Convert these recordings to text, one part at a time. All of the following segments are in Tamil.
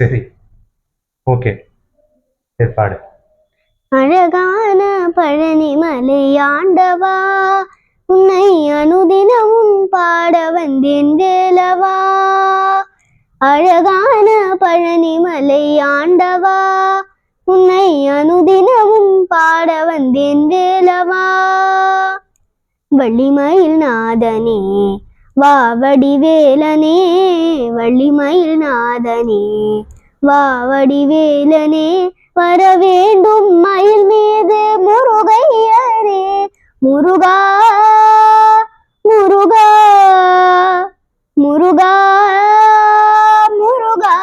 சரி, ஓகே. ஏற்பாடு. அழகான பழனி மலை ஆண்டவா, உன்னை அனுதினமும் பாட வந்தேன் வேலவா. அழகான பழனி மலை ஆண்டவா, உன்னை அனுதினமும் பாட வந்தேன் வேலவா. வள்ளிமயில் நாதனே வா வடிவேலனே, வள்ளிமயில் நாதனே வா வடிவேலனே, வர வேண்டும் மயில் மீது முருகையரே. முருகா முருகா முருகா முருகா.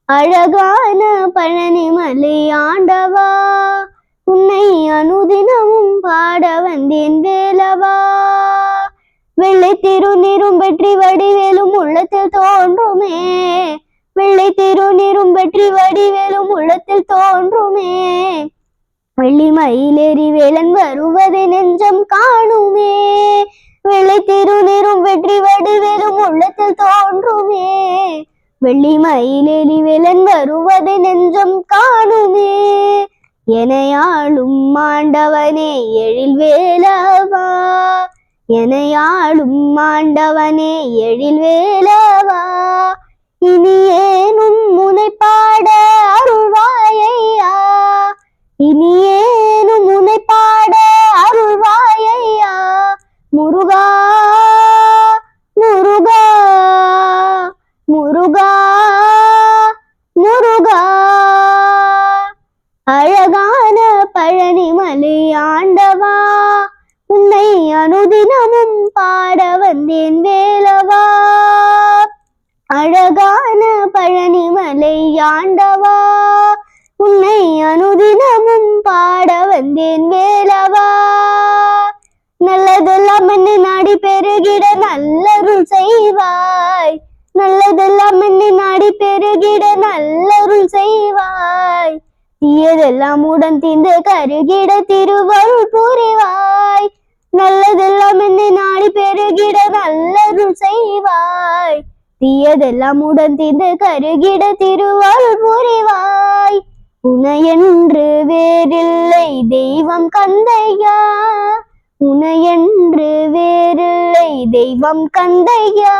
அழகான பழனி மலை ஆண்டவா, உன்னை அனுதினமும் பாட வந்தேன் வேலவா. வெள்ளை திருநீரும் வெற்றி வடிவேலும் உள்ளத்தில் தோன்றுமே, வெள்ளை திருநீரும் வெற்றி வடிவேலும் உள்ளத்தில் தோன்றுமே. வெள்ளி மயிலேறி வேலன் வருவதை நெஞ்சம் காணுமே, வெள்ளை திருநீரும் வெற்றி வடிவேலும் உள்ளத்தில் தோன்றுமே. வெள்ளி மயிலேறி வேலன் வருவதை நெஞ்சம் காணுமே. எனையாளும் ஆண்டவனே எழில் வேலவா, எனையாளும் ஆண்டவனே எழில் வேலவா. இனி ஏனும் முனை பாட அருள்வாயையா, இனி ஏனும் முனை பாட அருள்வாயையா. முருகா முருகா முருகா முருகா. அழகான பழனி மலை ஆண்டவா, உன்னை அனுதினமும் பாட வந்தேன் வேலவா. அழகான பழனி மலை ஆண்டவா, உன்னை அனுதினமும் பாட வந்தேன் வேலவா. நல்லதெல்லாம் என்னை நாடி பெருகிட நல்லருள் செய்வாய், நல்லதெல்லாம் என்னை நாடி பெருகிட நல்லருள் செய்வாய். தீயதெல்லாம் உடன் தீர்ந்து கருகிட திருவருள் புரிவாய், நல்லதெல்லாம் என்னை நாடி பெருகிட நல்லருள் செய்வாய். தீயதெல்லாம் உடன் தீர்ந்து கருகிட திருவருள் புரிவாய். உனையென்று வேறில்லை தெய்வம் கந்தையா, உனையென்று வேறில்லை தெய்வம் கந்தையா.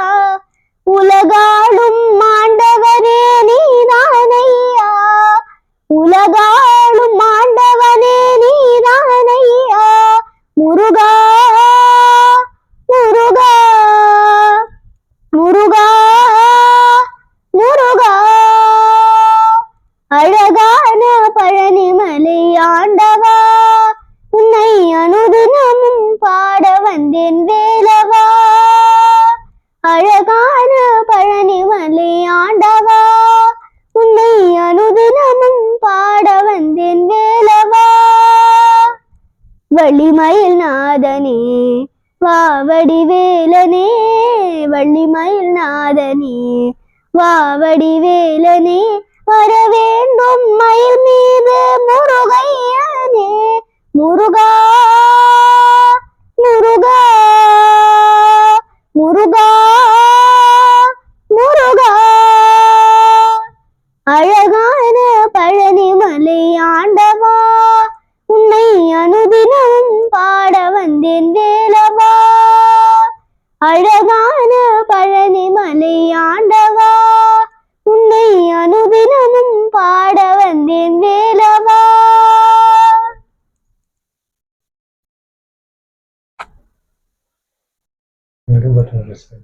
உலகாளும் ஆண்டவனே நீதானையா, உலகாளும் ஆண்டவனே நீதானையா. முருகா முருகா முருகா முருகா. அழகான பழனி மலை ஆண்டவா, உன்னை அனுதினமும் பாட வந்தேன் வேலவா. அழகான பழனி மலை ஆண்டவா, உன்னை அனுதினமும் பாட வந்தேன் வேலவா. வள்ளிமயில் நாதனே வா வடிவேலனே, வள்ளிமயில் நாதனே வா வடிவேலனே, வர வேண்டும் மயில் மீது முருகையனே. முருகா முருகா முருகா முருகா. அழகான பழனி மலை ஆண்டவா, உன்னை அனுதினமும் பாட வந்தேன் வேலவா. அழகான பழனி மலை ஆண்டவா, உன்னை அனுதினமும் பாட வந்தேன் வேலவா. Very much understand.